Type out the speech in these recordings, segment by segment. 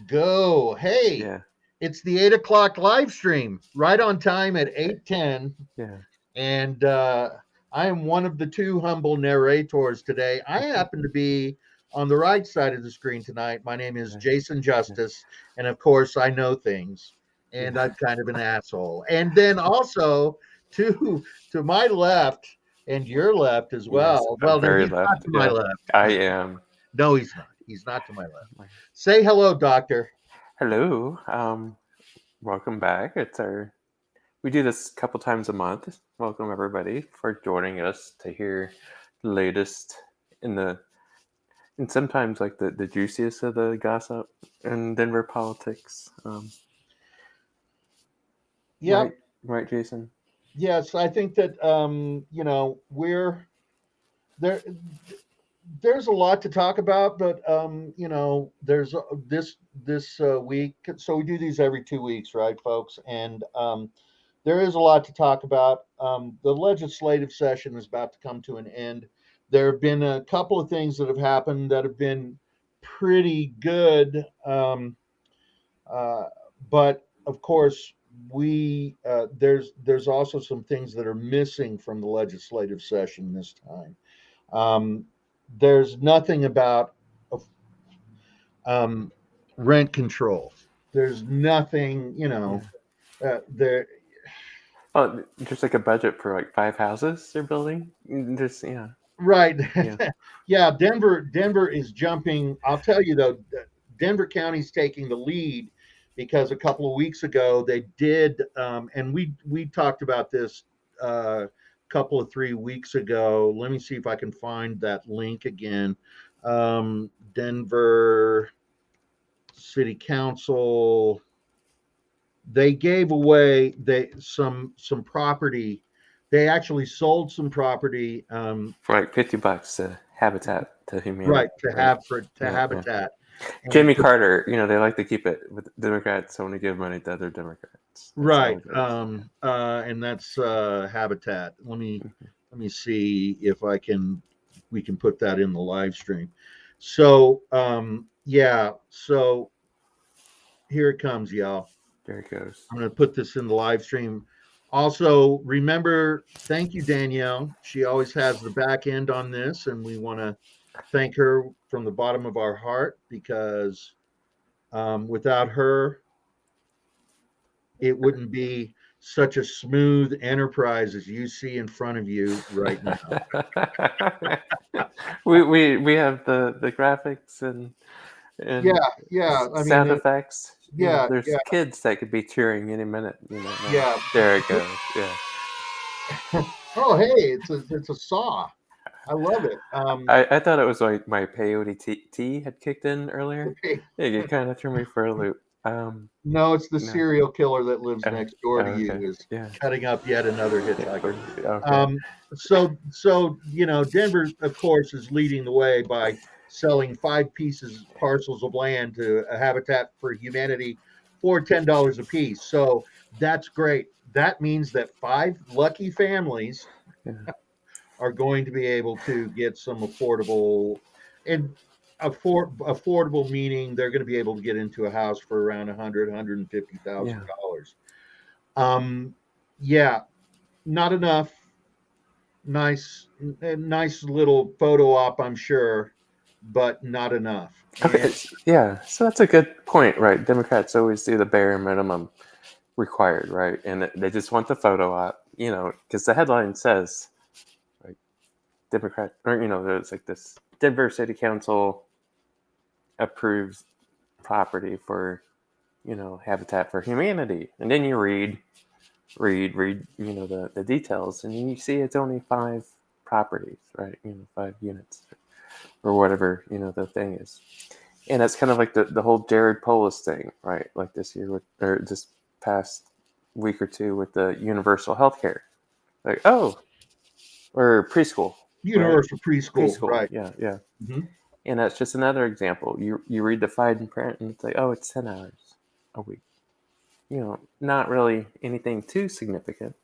Go. Hey, Yeah, it's the 8 o'clock live stream, right on time at 8:10. yeah. And I am one of the two humble narrators today. I happen to be on the right side of the screen tonight. My name is Right. Jason Yeah, Justice. And of course, I know things. And yeah. I'm kind of an asshole. And then also to to my left and your left as Yes, well. I'm Well, no, very he's not left. to my Yeah, left. I am. No, he's not. He's not to my left. Say hello, doctor. Hello. Welcome back. We do this a couple times a month. Welcome everybody for joining us to hear the latest in the and sometimes like the juiciest of the gossip in Denver politics. Right, Yep. right, Jason. Yes, I think that we're there. There's a lot to talk about, but there's this week. So we do these every 2 weeks, right, folks? And there is a lot to talk about. The legislative session is about to come to an end. There have been a couple of things that have happened that have been pretty good, uh, but of course, we there's also some things that are missing from the legislative session this time. Um, there's nothing about um, rent control. There's nothing, Yeah. there. Oh, just like a budget for like 5 houses they're building. Just yeah, Right. yeah, Yeah, Denver is jumping. I'll tell you though, Denver County's taking the lead because a couple of weeks ago they did, and we talked about this a couple of 3 weeks ago. Let me see if I can find that link again. Denver City Council, they gave away some property. They actually sold some property, for like $50 to Habitat to right, Humanity, to right? have for to Yeah, yeah. Habitat, and Jimmy Carter, they like to keep it with Democrats only give money to other Democrats. That's how right, it goes. and that's Habitat. Let me see if I can we can put that in the live stream. So yeah, so here it comes, y'all. There it goes. I'm going to put this in the live stream. Also, remember, thank you, Danielle. She always has the back end on this, and we want to thank her from the bottom of our heart because without her, it wouldn't be such a smooth enterprise as you see in front of you right now. we have the graphics Yeah, and yeah. I mean, sound effects. yeah, There's yeah, kids that could be cheering any minute. Now. yeah. There it goes. Yeah. Oh, hey, it's a saw. I love it. I thought it was like my peyote tea had kicked in earlier. Okay. It kind of threw me for a loop. No, it's the No. serial killer that lives Oh, next door to okay. you is Yeah. cutting up yet another Yeah. hitchhiker. Okay. Um, so Denver, of course, is leading the way by selling five pieces parcels of land to a Habitat for Humanity for $10 a piece. So that's great. That means that five lucky families Yeah. are going to be able to get some affordable and affordable meaning they're going to be able to get into a house for around 150,000 Yeah. dollars. Yeah, not enough. Nice little photo op, I'm sure, but not enough. And Okay. Yeah. So that's a good point, right? Democrats always do the bare minimum required, right? And they just want the photo op, because the headline says, like, Democrat, or, there's like this Denver City Council approves property for, Habitat for Humanity. And then you read, the details, and you see it's only five properties, right? 5 units or whatever, the thing is. And that's kind of like the whole Jared Polis thing, right? Like this year or this past week or two with the universal health care. Like, oh, or preschool, right? universal preschool, Preschool, right? yeah, yeah. Hmm. And that's just another example. You read the fine print and it's like, oh, it's 10 hours a week. Not really anything too significant.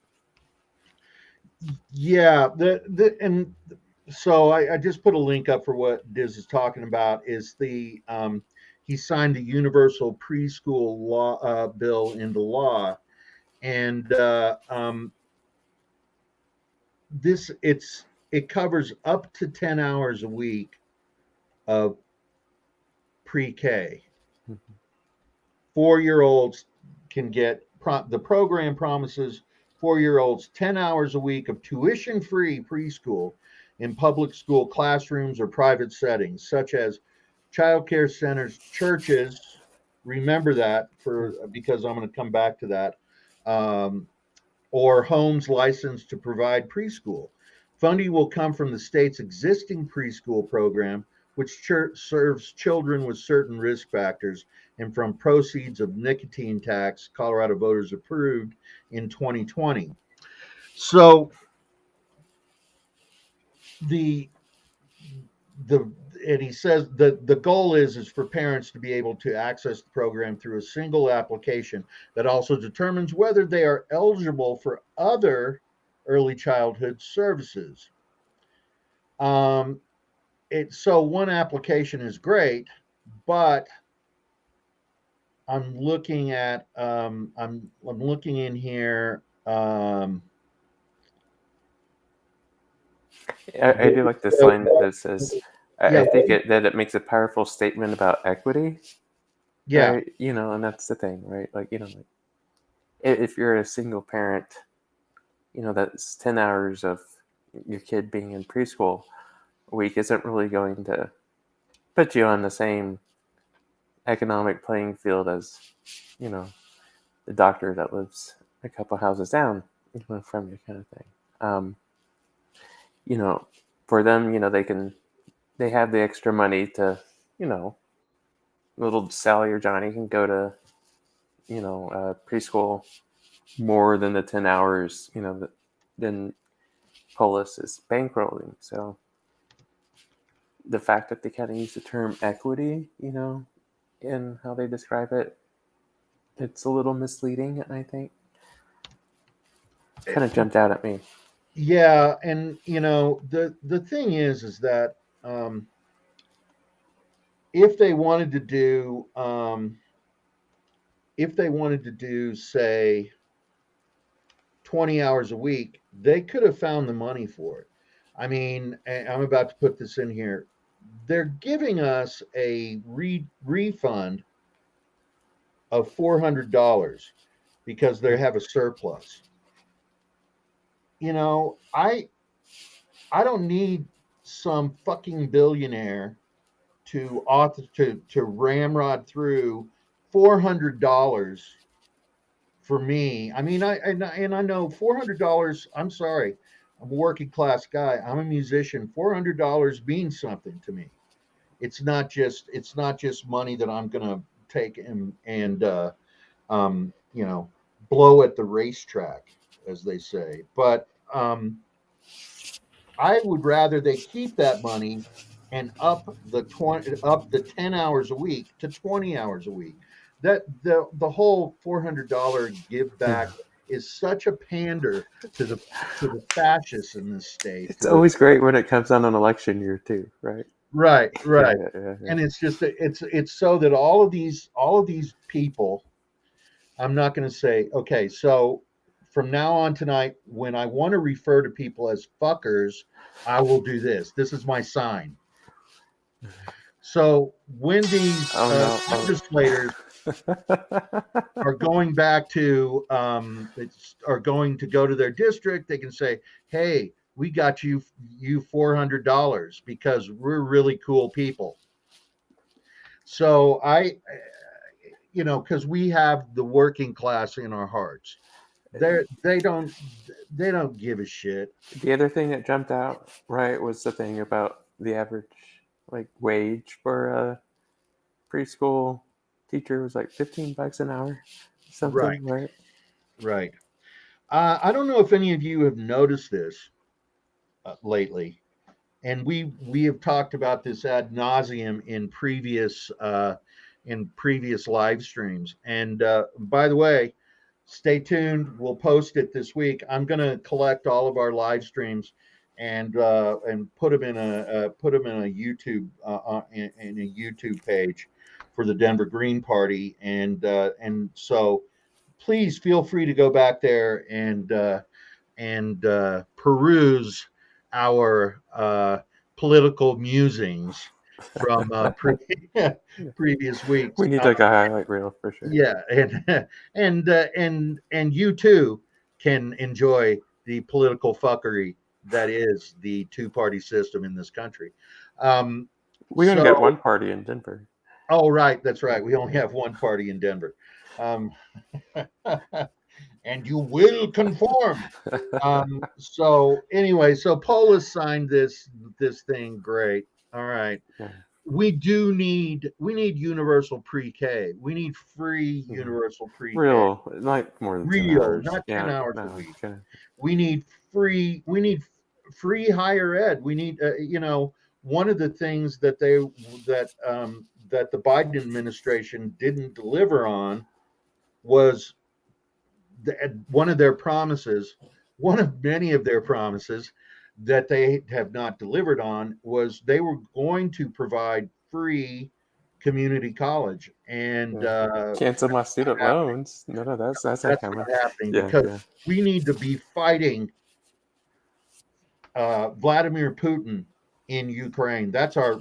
Yeah, the and so I just put a link up for what Diz is talking about is the he signed the universal preschool law bill into law, and it covers up to 10 hours a week of pre-K. Mhm. 4 year olds can get the program promises 4 year olds 10 hours a week of tuition free preschool in public school classrooms or private settings, such as childcare centers, churches. Remember that for because I'm going to come back to that. Um, or homes licensed to provide preschool. Funding will come from the state's existing preschool program, which serves children with certain risk factors, and from proceeds of nicotine tax Colorado voters approved in 2020. So the the and he says the goal is for parents to be able to access the program through a single application that also determines whether they are eligible for other early childhood services. um so one application is great, but I'm looking in here. I do like this line that says, Yeah, I think that it makes a powerful statement about equity, yeah, right? And that's the thing, right? Like, like if you're a single parent, that's 10 hours of your kid being in preschool a week isn't really going to put you on the same economic playing field as, you know, the doctor that lives a couple houses down, from you, kind of thing. Um, you know, for them, they have the extra money to, you know, little Sally or Johnny can go to, preschool more than the 10 hours, than Polis is bankrolling. So the fact that they kind of use the term equity, in how they describe it, it's a little misleading, I think. Kind of jumped out at me. yeah. And the thing is that um if they wanted to do say 20 hours a week, they could have found the money for it. I mean, I'm about to put this in here. They're giving us a refund of $400 because they have a surplus. You know, I don't need some fucking billionaire to ramrod through $400 for me. I mean, I know $400. I'm sorry, I'm a working class guy. I'm a musician. $400 means something to me. It's not just money that I'm gonna take and blow at the racetrack, as they say. But I would rather they keep that money and up the 10 hours a week to 20 hours a week. That the whole $400 give back is such a pander to the fascists in this state It's who are always great when it comes on an election year too, right? right, Yeah, right. yeah, yeah, yeah. And it's just it's so that all of these people, I'm not going to say, okay, so from now on tonight, when I want to refer to people as fuckers, I will do this. This is my sign. So when these Oh legislators no. are going back to are going to go to their district, they can say, "Hey, we got you $400 because we're really cool people." So because we have the working class in our hearts. They don't give a shit. The other thing that jumped out, right, was the thing about the average like wage for a preschool teacher was like $15 an hour, Right, something, right? right. I don't know if any of you have noticed this lately, and we have talked about this ad nauseum in previous live streams. And by the way, stay tuned. We'll post it this week. I'm going to collect all of our live streams and put them in a YouTube in a YouTube page for the Denver Green Party, and so please feel free to go back there and peruse our political musings from previous weeks. We need like a highlight reel for sure. Yeah, and you too can enjoy the political fuckery that is the two-party system in this country. Um, We only got so, one party in Denver. oh right, that's right. We only have one party in Denver, um, and you will conform. So anyway, so Polis signed this thing. Great. All right. Yeah. We need universal pre-K. We need free Mhm. universal pre-K. Real, like more than 10 Real, hours. not 10 Yeah, hours a no, week. kinda, We need free higher ed. We need one of the things that the Biden administration didn't deliver on was one of their promises, one of many of their promises that they have not delivered on was they were going to provide free community college, and yeah. Cancel my student loans. No, that's not that's coming. not happening Yeah, because yeah. we need to be fighting Vladimir Putin in Ukraine.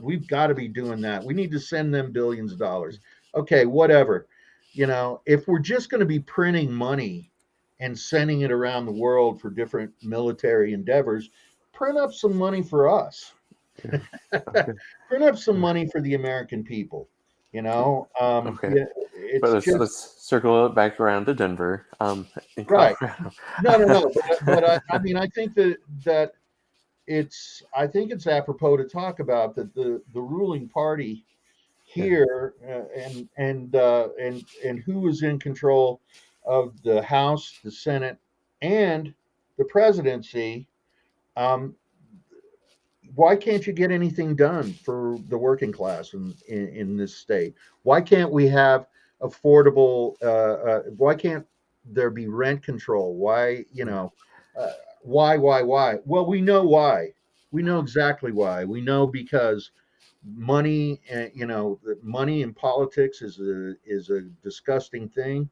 We've got to be doing that. We need to send them billions of dollars. Okay, whatever. If we're just going to be printing money and sending it around the world for different military endeavors, print up some money for us. Yeah. Okay. Print up some Yeah. money for the American people. Okay. Yeah, But it's let's just let's circle it back around to Denver, in right. Colorado. No, no, no. But I mean, I think it's apropos to talk about that the ruling party Yeah. here, and who is in control of the House, the Senate, and the presidency. Um, why can't you get anything done for the working class in this state? Why can't we have affordable? Why can't there be rent control? Why, uh, why? Well, we know why. We know exactly why. We know because money, money in politics is a disgusting thing.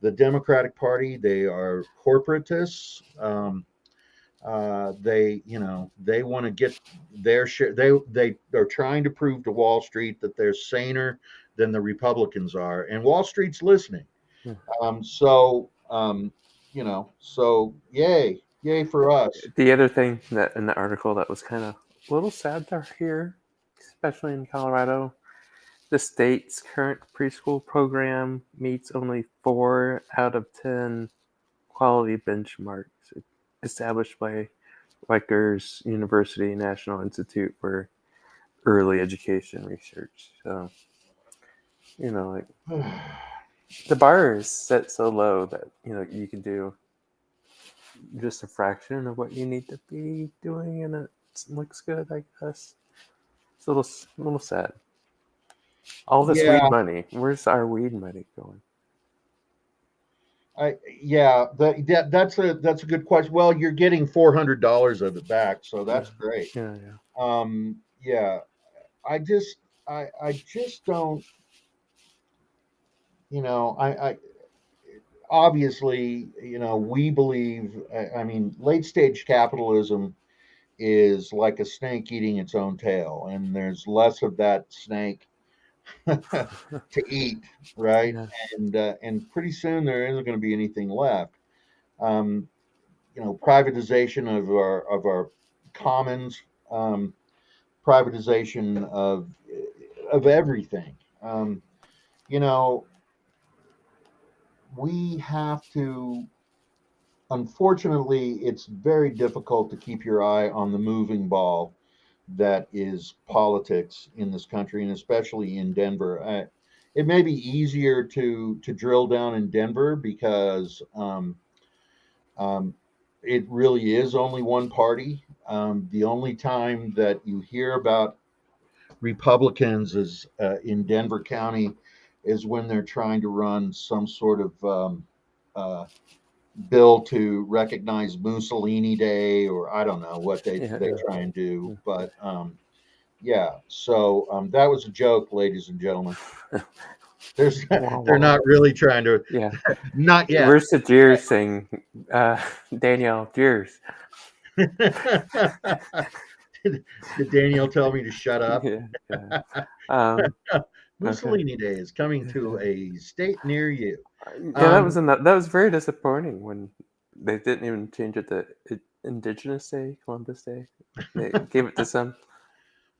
The Democratic Party, they are corporatists. They want to get their share. They are trying to prove to Wall Street that they're saner than the Republicans are, and Wall Street's listening. Yeah. So yay for us. The other thing that in the article that was kind of a little sad to hear, especially in Colorado, the state's current preschool program meets only 4 out of 10 quality benchmarks established by Rutgers University National Institute for Early Education Research. So, like the bar is set so low that you can do just a fraction of what you need to be doing, and it looks good, I guess. It's a little sad. All this Yeah, weed money, where's our weed money going? that's a good question. Well, you're getting $400 of it back, so Yeah, that's great. yeah, yeah. Yeah, I just don't. I obviously, we believe. I mean, late stage capitalism is like a snake eating its own tail, and there's less of that snake to eat, right? Yeah, And pretty soon there isn't going to be anything left. Um, Privatization of our commons, privatization of everything. You know, we have to. Unfortunately, it's very difficult to keep your eye on the moving ball that is politics in this country, and especially in Denver. It may be easier to drill down in Denver because um, it really is only one party. The only time that you hear about Republicans is in Denver County is when they're trying to run some sort of uh, bill to recognize Mussolini Day, or I don't know what they yeah, they yeah. try and do, but yeah. So that was a joke, ladies and gentlemen. There's Wah, they're wah. not really trying to. Yeah. Not yet. Where's the Jeers saying, Danielle, Jeers? Did Daniel tell me to shut up? Yeah, yeah. Um, okay. Mussolini Day is coming to a state near you. Yeah, Um, that was very disappointing when they didn't even change it to Indigenous Day, Columbus Day. They gave it to some,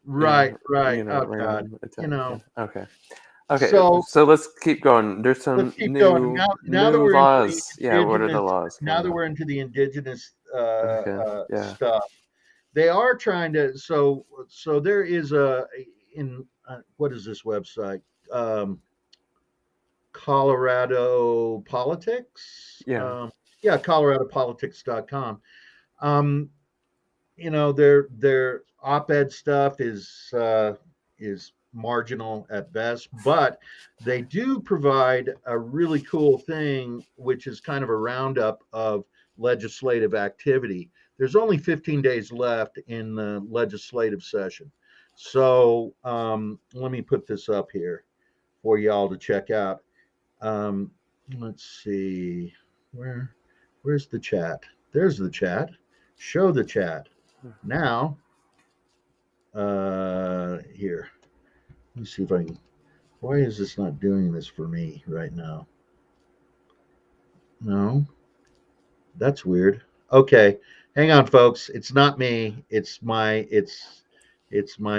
right, right. Oh God, random you Italian. know. Yeah. Okay. Okay. So So let's keep going. There's let's some keep going. Now that new we're into the laws. Yeah. What are the indigenous, laws now coming that up? we're into the indigenous Okay. Yeah. stuff, they are trying to. So there is a in what is this website? Colorado Politics. Yeah. Yeah, coloradopolitics.com. Um, their op-ed stuff is marginal at best, but they do provide a really cool thing, which is kind of a roundup of legislative activity. There's only 15 days left in the legislative session, so let me put this up here for y'all to check out. um, let's see, where where's the chat? There's the chat. Show the chat now. Here, let me see if I can. Why is this not doing this for me right now? No, that's weird. Okay, hang on, folks. It's not me. It's my Co-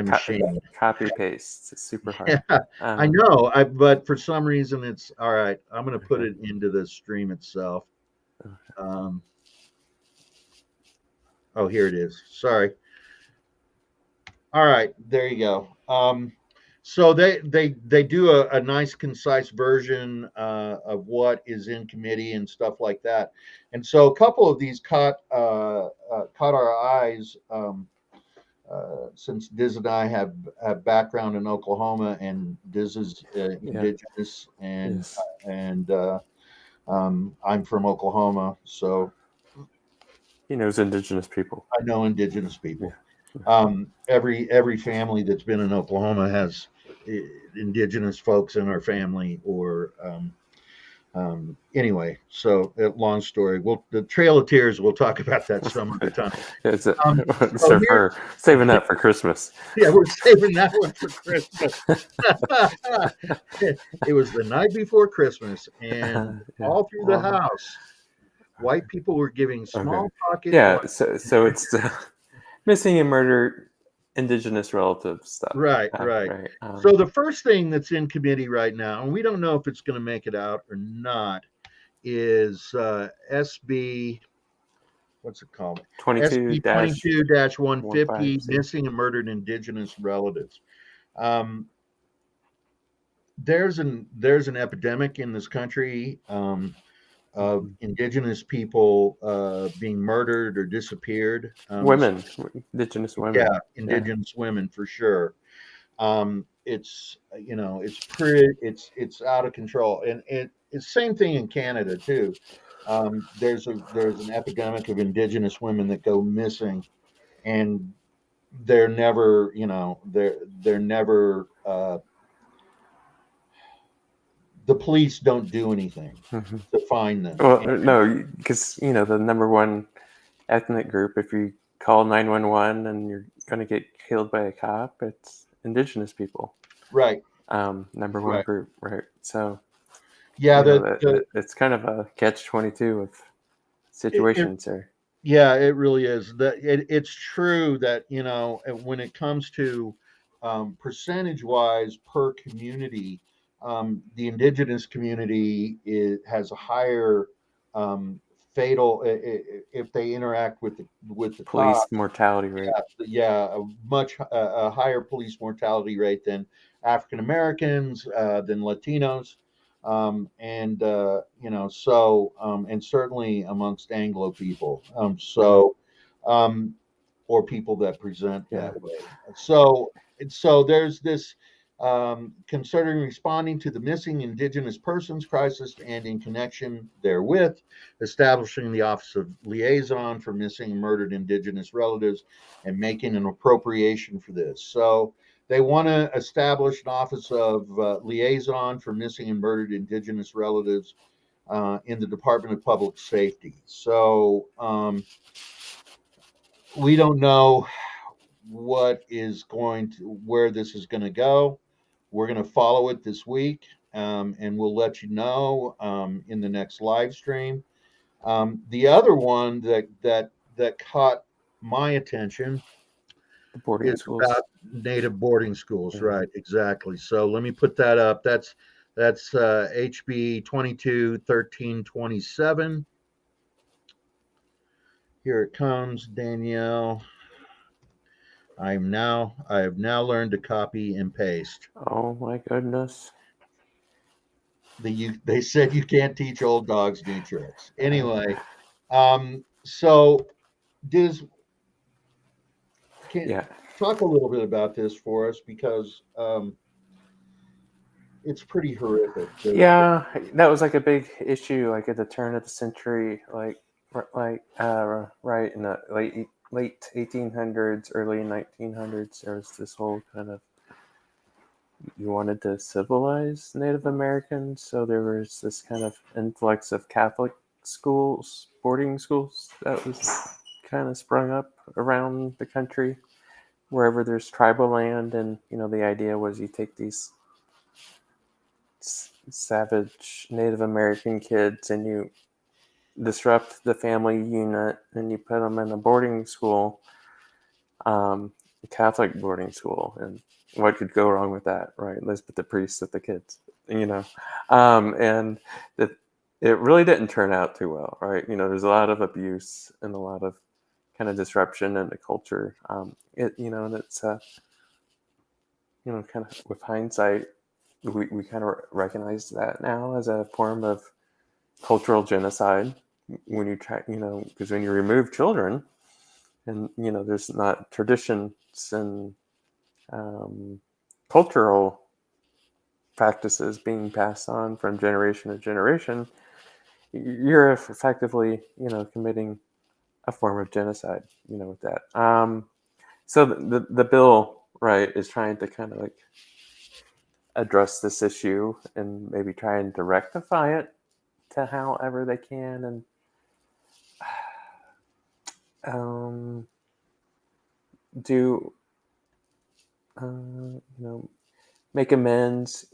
machine. copy paste. It's super hard. Yeah, I Uh, know. But for some reason, it's all right. I'm going to put okay. it into the stream itself. Um, oh, here it is. Sorry. All right, there you go. So they do a nice concise version of what is in committee and stuff like that. And so a couple of these caught our eyes, since Diz and I have background in Oklahoma, and Diz is Yeah. indigenous, Yes. and I'm from Oklahoma, so He knows indigenous people. I know indigenous Yeah. people. Every family that's been in Oklahoma has indigenous folks in our family, or anyway. So, long story. The Trail of Tears. We'll talk about that some other time. It's a, So so for saving that for Christmas. yeah, we're saving that one for Christmas. It was the night before Christmas, and Yeah. all through the house, white people were giving Okay. small pocket. Yeah. So it's missing and murdered indigenous relative stuff. Right, right. Right. So the first thing that's in committee right now, and we don't know if it's going to make it out or not, is SB. What's it called? 22 SB 22-150, 150. missing and murdered indigenous relatives. Um, there's an epidemic in this country, of indigenous people being murdered or disappeared. Women, indigenous women. Yeah, indigenous women for sure. It's out of control, and it's same thing in Canada too. There's an epidemic of indigenous women that go missing, and they're never, they're never. The police don't do anything Mm-hmm. to find them. Well, no, because the number one ethnic group. If you call 911 and you're going to get killed by a cop, it's indigenous people. Right. Number one Right. group, right? So Yeah, it's kind of a catch-22 of situations there. yeah, it really is. It's true that when it comes to percentage wise per community, the indigenous community has a higher um, fatal if they interact with the Police cops. mortality rate. Yeah, a higher police mortality rate than African Americans, than Latinos, and certainly amongst Anglo people. Um, or people that present Yeah. that way. So there's this. concerning responding to the missing Indigenous persons crisis and in connection therewith, establishing the Office of Liaison for Missing and Murdered Indigenous Relatives and making an appropriation for this. So they want to establish an Office of Liaison for Missing and Murdered Indigenous Relatives in the Department of Public Safety. So we don't know where this is going to go. We're going to follow it this week, and we'll let you know in the next live stream. The other one that caught my attention The boarding is schools. about native boarding schools. Yeah. Right, exactly. So let me put that up. That's HB 22-1327. Here it comes, Danielle. I have now learned to copy and paste. Oh my goodness. They said you can't teach old dogs new tricks. Uh, Anyway, so Diz, can yeah. talk a little bit about this for us because it's pretty horrific. Yeah, that was like a big issue, like at the turn of the century, right in the late 1800s, early 1900s. There was this whole kind of you wanted to civilize Native Americans, so there was this kind of influx of Catholic schools, boarding schools that was kind of sprung up around the country wherever there's tribal land, and the idea was you take these savage Native American kids and you disrupt the family unit and you put them in a boarding school, a Catholic boarding school, and what could go wrong with that, right? Let's put the priests with the kids, and it really didn't turn out too well, right? There's a lot of abuse and a lot of kind of disruption in the culture. And it's kind of with hindsight, we kind of recognize that now as a form of cultural genocide when you try, because when you remove children and, there's not traditions and cultural practices being passed on from generation to generation, you're effectively, committing a form of genocide, with that. So the bill, right, is trying to kind of like address this issue and maybe trying to rectify it to however they can, and do make amends.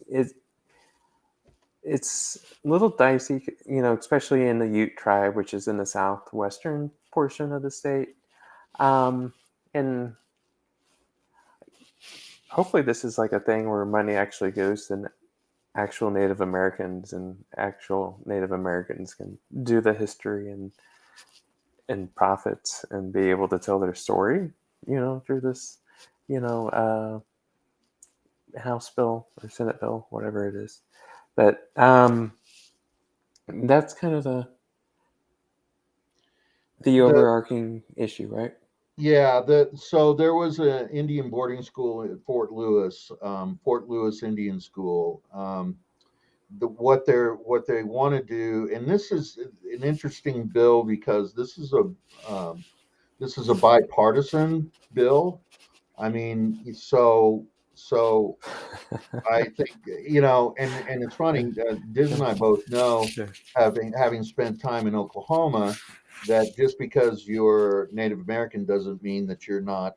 It's a little dicey, especially in the Ute tribe, which is in the southwestern portion of the state. And hopefully this is like a thing where money actually goes to actual Native Americans, and actual Native Americans can do the history and profits and be able to tell their story, through this, House bill or Senate bill, whatever it is. But that's kind of the the overarching issue, right? Yeah, so there was an Indian boarding school at Fort Lewis Indian School. What they want to do, and this is an interesting bill because this is a bipartisan bill. I mean, so I think and it's funny. Diz and I both know, Yeah. having spent time in Oklahoma, that just because you're Native American doesn't mean that you're not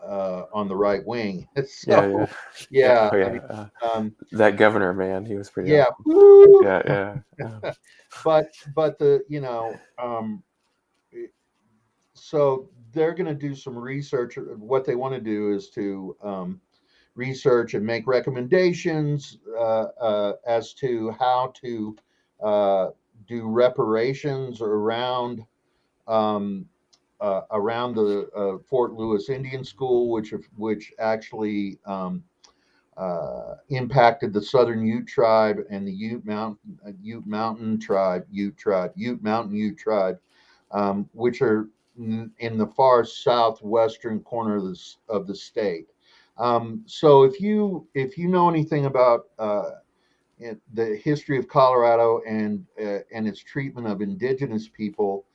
on the right wing. Yeah, yeah, So yeah. yeah, Oh I mean, yeah. um, That governor man, he was pretty yeah, awesome. woo! Yeah, yeah. But so they're going to do some research. What they want to do is to research and make recommendations as to how to uh, do reparations around the Fort Lewis Indian School, which actually impacted the Southern Ute tribe and the Ute Mountain tribe, Ute Mountain Ute tribe, which are in the far southwestern corner of the state. So if you know anything about the history of Colorado and its treatment of indigenous people,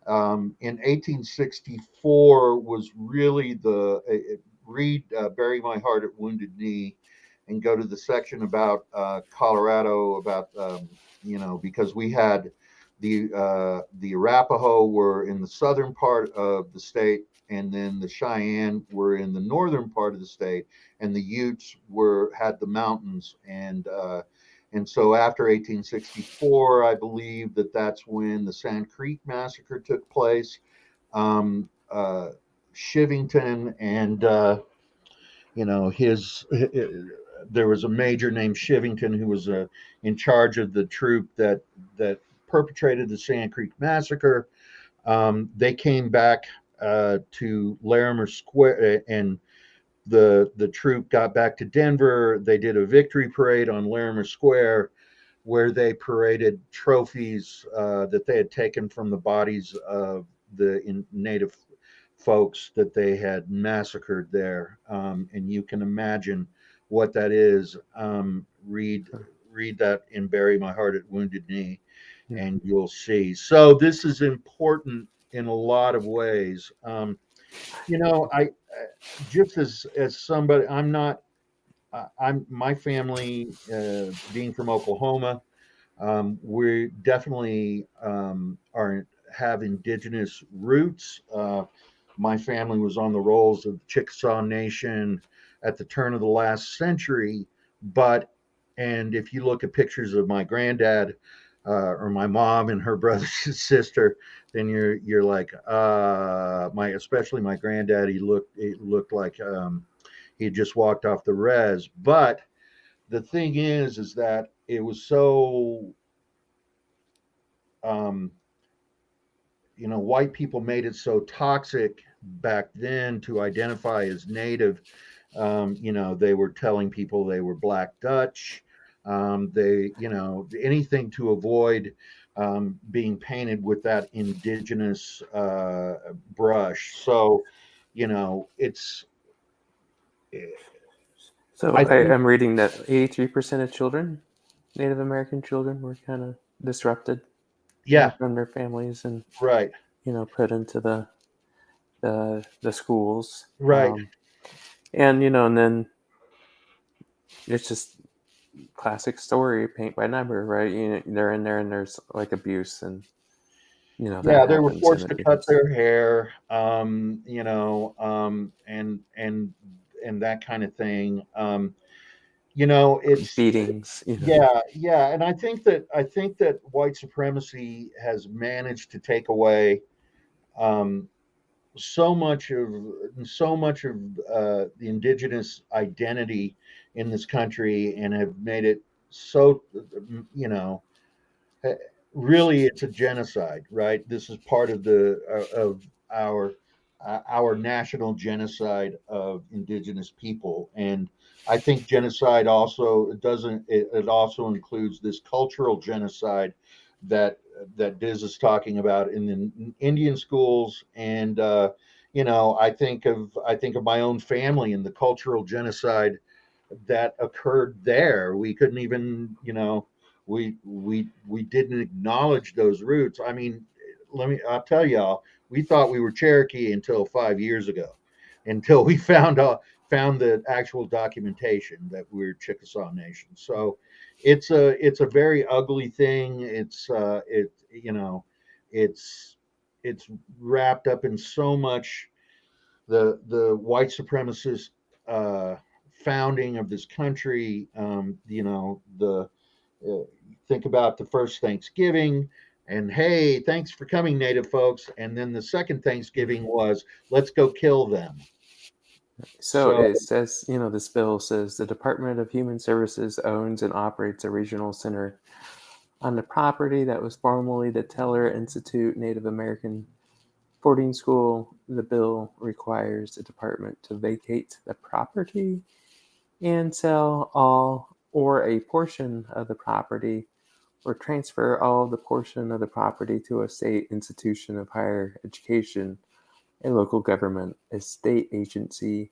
in 1864 was really read "Bury My Heart at Wounded Knee" and go to the section about Colorado about because we had the Arapaho were in the southern part of the state, and then the Cheyenne were in the northern part of the state, and the Utes were had the mountains, and so after 1864, I believe that's when the Sand Creek massacre took place. Shivington and his there was a major named Shivington who was in charge of the troop that perpetrated the Sand Creek massacre. They came back to Larimer Square, and the troop got back to Denver. They did a victory parade on Larimer Square, where they paraded trophies that they had taken from the bodies of the native folks that they had massacred there. And you can imagine what that is. Read that in "Bury My Heart at Wounded Knee," Yeah. and you'll see. So this is important in a lot of ways. I just as somebody, I'm not. I'm my family, being from Oklahoma. We definitely are have indigenous roots. My family was on the rolls of the Chickasaw Nation at the turn of the last century, but and if you look at pictures of my granddad or my mom and her brother and sister, then you're like my especially my granddad. He looked like he just walked off the res. But the thing is that it was so um, white people made it so toxic back then to identify as native. They were telling people they were Black Dutch. Anything to avoid being painted with that indigenous brush. So, it's, So I think, I'm reading that 83% of children, Native American children, were kind of disrupted, yeah, from their families and right, put into the schools, right. and and then it's just classic story, paint by number, right? They're in there and there's like abuse and that Yeah, they were happens and forced it to cut becomes their hair, and that kind of thing. It's beatings, yeah, yeah, and I think that white supremacy has managed to take away um, so much of the indigenous identity in this country, and have made it so you know uh, really it's a genocide, right? This is part of the of our national genocide of indigenous people. And I think genocide also it also includes this cultural genocide that Diz is talking about in the Indian schools. And I think of my own family and the cultural genocide that occurred there. We couldn't even, we didn't acknowledge those roots. I mean, I'll tell y'all, we thought we were Cherokee until 5 years ago, until we found the actual documentation that we're Chickasaw Nation. So it's a very ugly thing. It's it's wrapped up in so much the white supremacist uh, founding of this country. The uh, think about the first Thanksgiving, and hey, thanks for coming, Native folks. And then the second Thanksgiving was let's go kill them. So So it says, this bill says the Department of Human Services owns and operates a regional center on the property that was formerly the Teller Institute Native American boarding school. The bill requires the department to vacate the property and sell all or a portion of the property, or transfer all the portion of the property to a state institution of higher education, a local government, a state agency,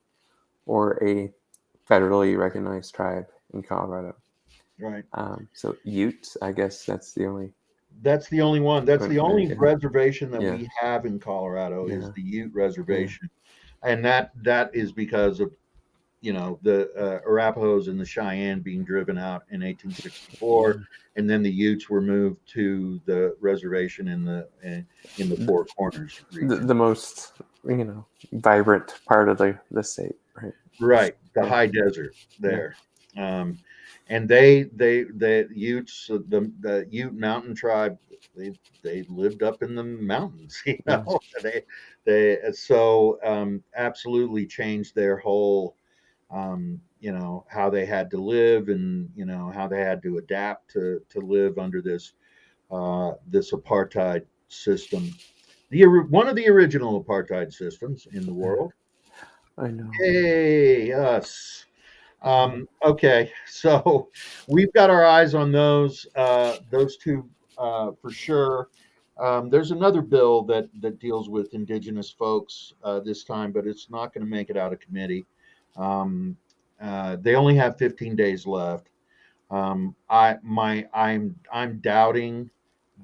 or a federally recognized tribe in Colorado. Right. So Utes, I guess that's the only That's the only one. That's one, the right? only reservation that Yeah, we have in Colorado is yeah, the Ute yeah. reservation, and that is because of the Arapahoes and the Cheyenne being driven out in 1864, Mm. and then the Utes were moved to the reservation in the Four Corners region. The most vibrant part of the state, right? Right, the Yeah, high desert yeah. there. Um, and the Utes, the Ute mountain tribe, they lived up in the mountains, Mm. they absolutely changed their whole, how they had to live, and how they had to adapt to live under this apartheid system, one of the original apartheid systems in the world. I know. Yay, us. Mm. Okay, so we've got our eyes on those two for sure. There's another bill that deals with indigenous folks this time, but it's not going to make it out of committee. Um, they only have 15 days left. I'm doubting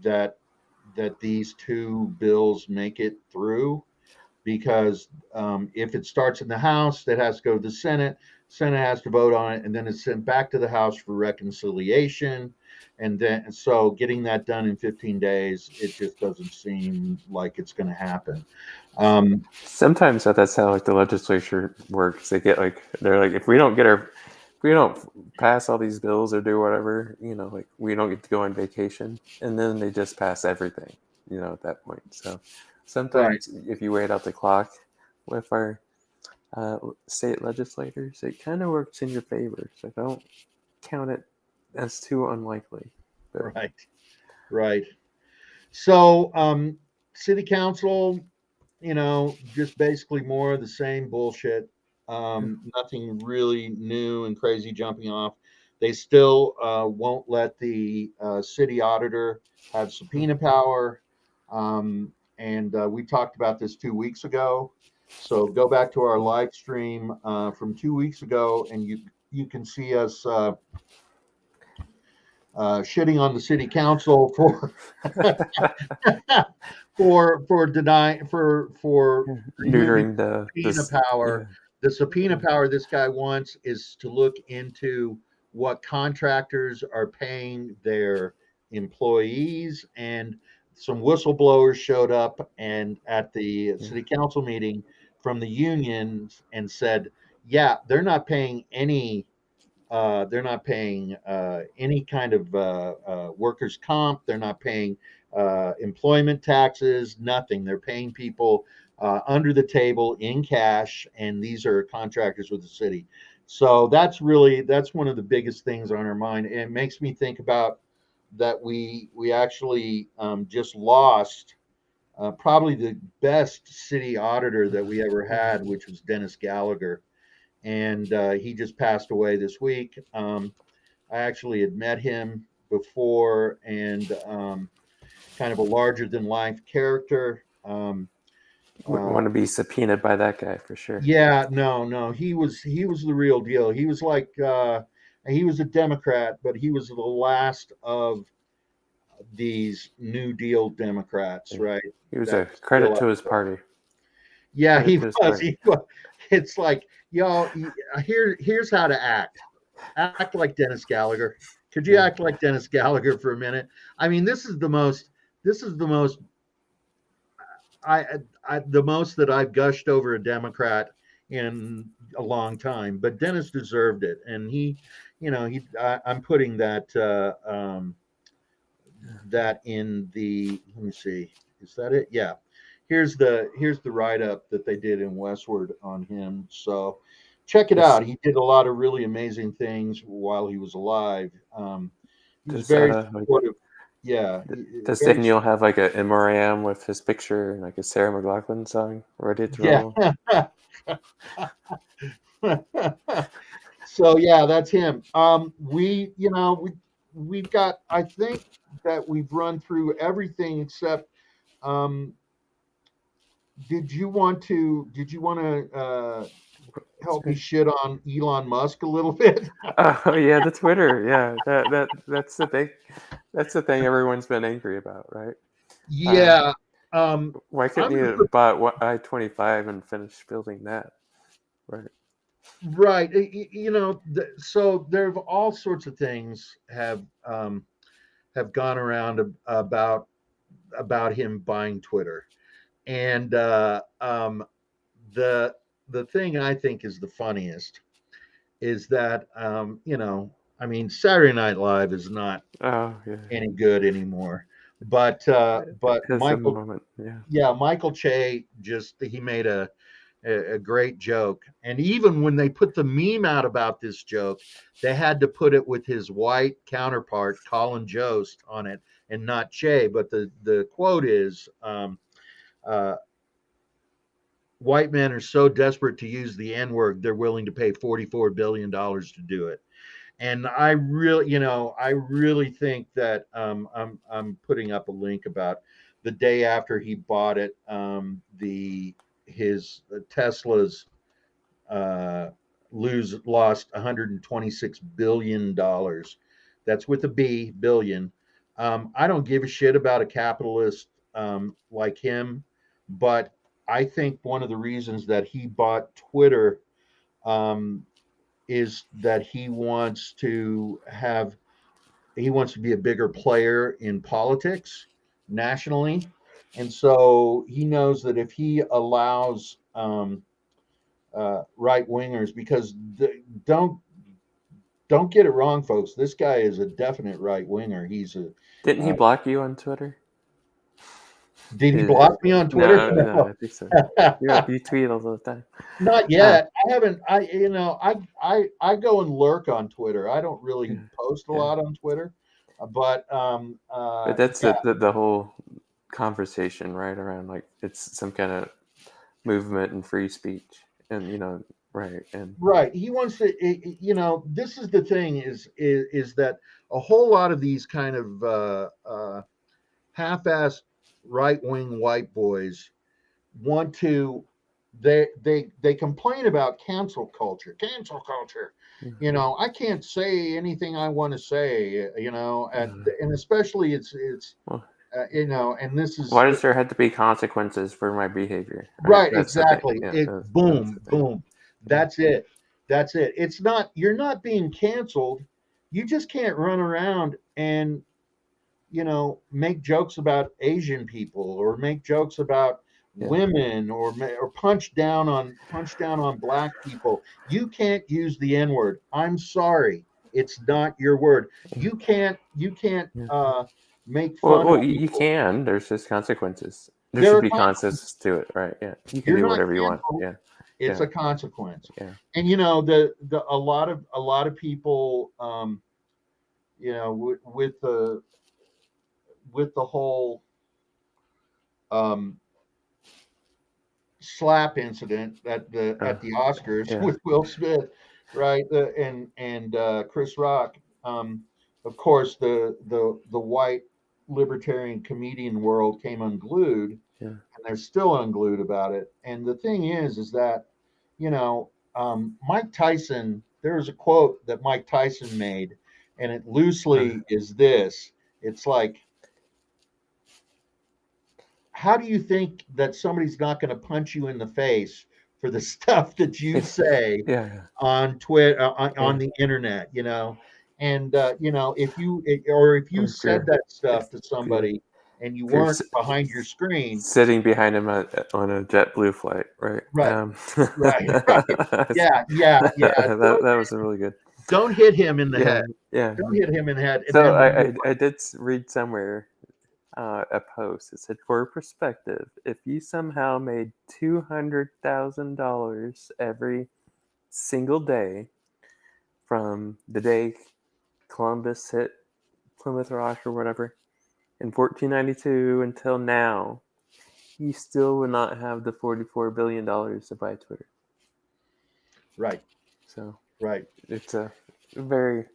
that these two bills make it through, because if it starts in the House, that has to go to the Senate. Senate has to vote on it, and then it's sent back to the House for reconciliation. And then, so getting that done in 15 days, it just doesn't seem like it's going to happen. Um, Sometimes that's how the legislature works. They're like, if we don't pass all these bills or do whatever, we don't get to go on vacation, and then they just pass everything, at that point. So right, sometimes if you wait out the clock with our state legislators, it kind of works in your favor. So don't count it as too unlikely. But right, right. So, city council, just basically more of the same bullshit. Nothing really new and crazy jumping off. They still won't let the city auditor have subpoena power. And we talked about this 2 weeks ago. So go back to our live stream from 2 weeks ago, and you can see us shitting on the city council for for removing neutering the subpoena this, yeah. power. The subpoena power this guy wants is to look into what contractors are paying their employees, and some whistleblowers showed up and at the Yeah. city council meeting from the unions and said, yeah, they're not paying any kind of workers' comp. They're not paying employment taxes, nothing. They're paying people under the table in cash, and these are contractors with the city. So that's one of the biggest things on our mind. And it makes me think about that we actually just lost probably the best city auditor that we ever had, which was Dennis Gallagher, and he just passed away this week. I actually had met him before, and kind of a larger than life character. Wouldn't Uh, want to be subpoenaed by that guy for sure. yeah, no, he was the real deal. He was like he was a Democrat, but he was the last of these New Deal Democrats, Yeah. right? He was That a were credit still to his party. Yeah, Credit he to his was. party. He was. It's like, y'all, here's how to act. Act like Dennis Gallagher. Could you Yeah. act like Dennis Gallagher for a minute? I mean, this is the most I, the most that I've gushed over a Democrat in a long time. But Dennis deserved it, and I'm putting that in the. Let me see. Is that it? Yeah. Here's the write up that they did in Westward on him. So check it Does out. He did a lot of really amazing things while he was alive. He was does very supportive. Yeah, does very. Daniel have like a MRAM with his picture and like a Sarah McLachlan song ready to Yeah. roll? So yeah, that's him. We've got. I think that we've run through everything except. Um, did you want to? That's help me good. shit on Elon Musk a little bit? Oh yeah, the Twitter. Yeah, that's the thing everyone's been angry about, right? Um, Yeah. why I'm couldn't gonna you put have bought I-25 and finish building that? Right. right. So there have all sorts of things have gone around about him buying Twitter, and the the thing I think is the funniest is that I mean, Saturday Night Live is not Oh yeah, any good anymore, but has a moment. Yeah. Michael Che just he made a great joke. And even when they put the meme out about this joke, they had to put it with his white counterpart, Colin Jost, on it and not Che. But the quote is uh, white men are so desperate to use the N word, they're willing to pay $44 billion to do it. And I really think that I'm putting up a link about the day after he bought it, the his Tesla's uh, lost 126 billion dollars. That's with a B, billion. I don't give a shit about a capitalist like him, but I think one of the reasons that he bought Twitter um, is that he wants to be a bigger player in politics nationally, and so he knows that if he allows right wingers, because don't get it wrong, folks. This guy is a definite right winger. He's a Didn't he uh, block you on Twitter? did he Uh, block me on Twitter? no, no, I think so. You tweet all the time. Not Uh, yet. I haven't. I go and lurk on Twitter. I don't really yeah, post a yeah. lot on Twitter, but But that's yeah, the whole conversation, right? Around like it's some kind of movement and free speech, and right, and right. He wants to. This is the thing is that a whole lot of these kind of half-assed right-wing white boys want to they complain about cancel culture. I can't say anything I want to say, and especially it's well, and this is why does there have to be consequences for my behavior? Right, right, that's the thing. exactly. Yeah, It that's boom the thing. boom, Yeah, that's it. It's not, you're not being canceled. You just can't run around and make jokes about Asian people or make jokes about yeah. women or punch down on black people. You can't use the N word. I'm sorry, it's not your word. Yeah. You can't Yeah. make Well, fun of you people. can. There's just consequences. There There should are be consequences. consequences to it, right? Yeah, you can You're do not whatever you want. canceled. Yeah, It's yeah, a consequence. yeah. And the a lot of people with the whole um slap incident Uh, at the Oscars yeah, with Will Smith, right? And Chris Rock. Of course, the white libertarian comedian world came unglued, yeah. and they're still unglued about it. And the thing is that Mike Tyson. There was a quote that Mike Tyson made, and it Uh, loosely is this. It's like, how do you think that somebody's not going to punch you in the face for the stuff that you yeah, say yeah, on Twitter, yeah. on the internet? And if you Or if said you're that if, stuff to if you're somebody and you if you're weren't behind your screen, sitting behind him on a JetBlue flight, right? right, right, right, yeah, yeah, yeah. That was a really good. Don't hit him in the Yeah, head. yeah. Don't hit him in the head. And So then one more. I did read somewhere a post. It said, for perspective, if you somehow made $200,000 every single day from the day Columbus hit Plymouth Rock or whatever in 1492 until now, you still would not have the $44 billion to buy Twitter. Right, So right. it's a very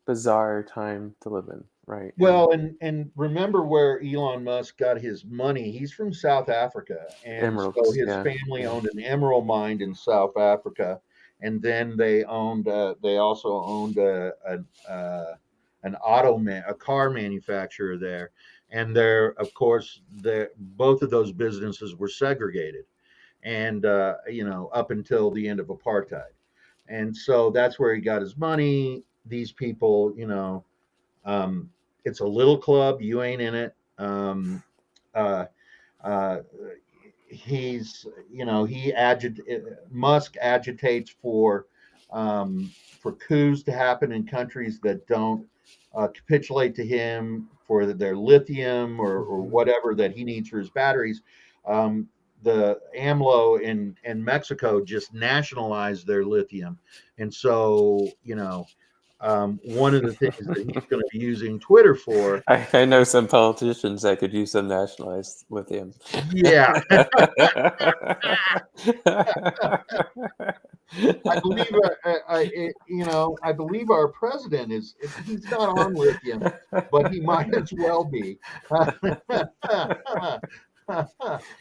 bizarre time to live in, right? And Well, and remember where Elon Musk got his money. He's from South Africa, and so emeralds, his yeah, family yeah, owned an emerald mine in South Africa, and then they also owned a car manufacturer there, and they're of course both of those businesses were segregated, and up until the end of apartheid, and so that's where he got his money. These people, um, it's a little club. You ain't in it. Uh, uh, he's, Musk agitates for coups to happen in countries that don't capitulate to him for their lithium or Mhm. whatever that he needs for his batteries. The AMLO in Mexico just nationalized their lithium, and so one of the things that he's going to be using Twitter for. I know some politicians that could use some nationalized lithium. Yeah, I believe I believe our president he's not on lithium, but he might as well be.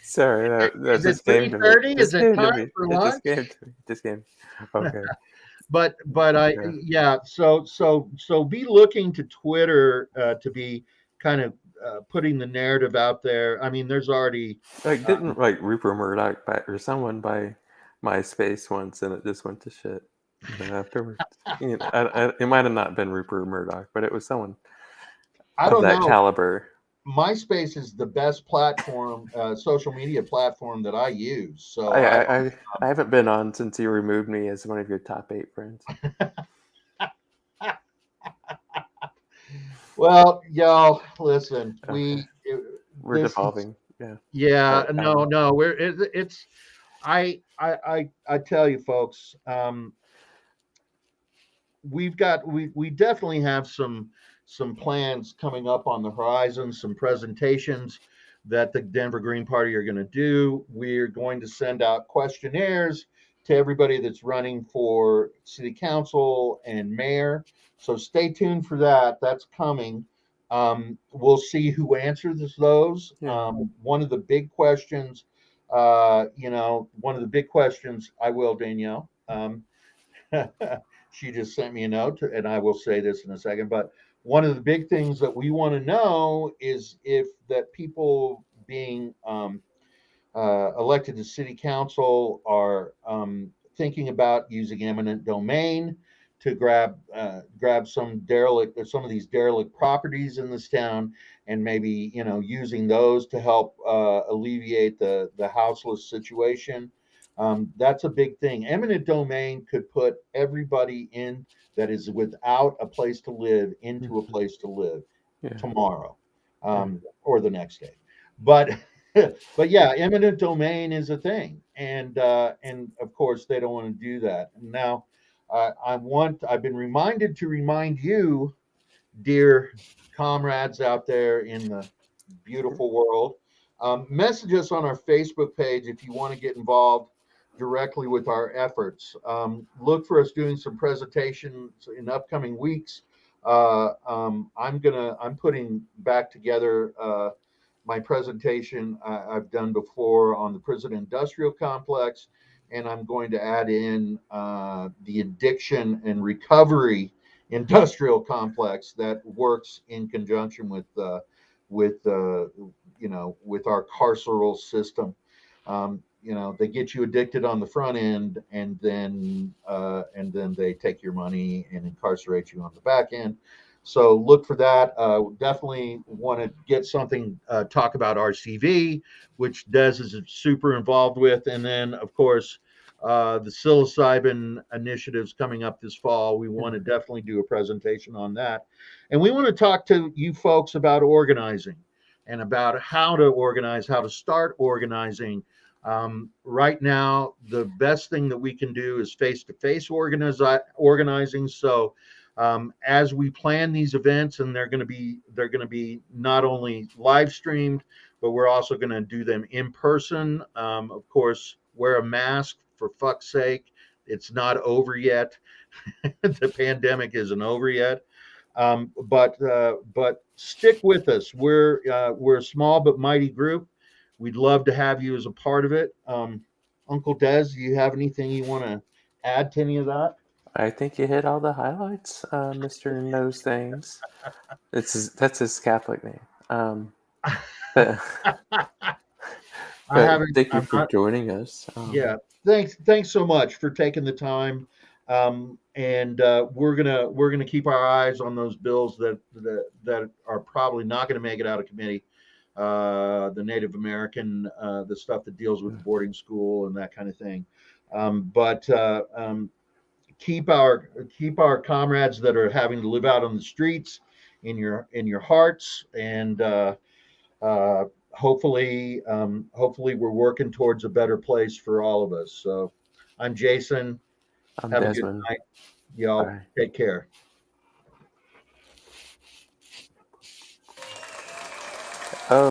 Sorry, that Is it just came to me. 3:30? Is Just it came to time me. for It just lunch? came to me. Just came. Okay. But Yeah. so be looking to Twitter to be kind of putting the narrative out there. I mean, there's already Like, uh, didn't like Rupert Murdoch buy, or someone buy MySpace once, and it just went to shit. Afterwards, it might have not been Rupert Murdoch, but it was someone I of don't that know. caliber. MySpace is the best platform, social media platform that I use. So I, I I I I haven't been on since you removed me as one of your top 8 friends. Well, y'all, listen, Okay, we're this is, devolving. Yeah, yeah, that no, down. no, it's, I tell you, folks, we definitely have some plans coming up on the horizon, some presentations that the Denver Green Party are going to do. We're going to send out questionnaires to everybody that's running for city council and mayor. So stay tuned for that. That's coming. We'll see who answers those. Yeah. One of the big questions, one of the big questions, I will, Danielle. She just sent me a note, and I will say this in a second. But one of the big things that we want to know is if that people being elected to city council are thinking about using eminent domain to grab some of these derelict properties in this town, and maybe using those to help alleviate the houseless situation. That's a big thing. Eminent domain could put everybody in that is without a place to live into a Mhm. place to live Yeah. tomorrow, Yeah. or the next day. But but yeah, eminent domain is a thing, and of course they don't want to do that. And now, I've been reminded to remind you, dear comrades out there in the beautiful world, message us on our Facebook page if you want to get involved directly with our efforts. Look for us doing some presentations in upcoming weeks. I'm putting back together my presentation I've done before on the prison industrial complex, and I'm going to add in the addiction and recovery industrial complex that works in conjunction with with our carceral system. They get you addicted on the front end, and then they take your money and incarcerate you on the back end. So look for that. Definitely want to get something, talk about RCV, which Des is super involved with. And then, of course, the psilocybin initiatives coming up this fall. We want Yeah. to definitely do a presentation on that. And we want to talk to you folks about organizing and about how to organize, how to start organizing. Right now, the best thing that we can do is face to face organizing. So, as we plan these events, and they're going to be not only live streamed, but we're also going to do them in person. Of course, wear a mask for fuck's sake. It's not over yet. The pandemic isn't over yet. But stick with us. We're a small but mighty group. We'd love to have you as a part of it. Uncle Des, do you have anything you want to add to any of that? I think you hit all the highlights, Mr. Knows Things. That's his Catholic name. But, I but haven't. thank you I'm for not. joining us. Yeah. Thanks so much for taking the time. And we're gonna keep our eyes on those bills that are probably not going to make it out of committee. The Native American, the stuff that deals with the boarding school and that kind of thing. But keep our comrades that are having to live out on the streets in your hearts, and uh, hopefully we're working towards a better place for all of us. So I'm Jason. I'm Have a good Desmond. night. Y'all Bye. take care.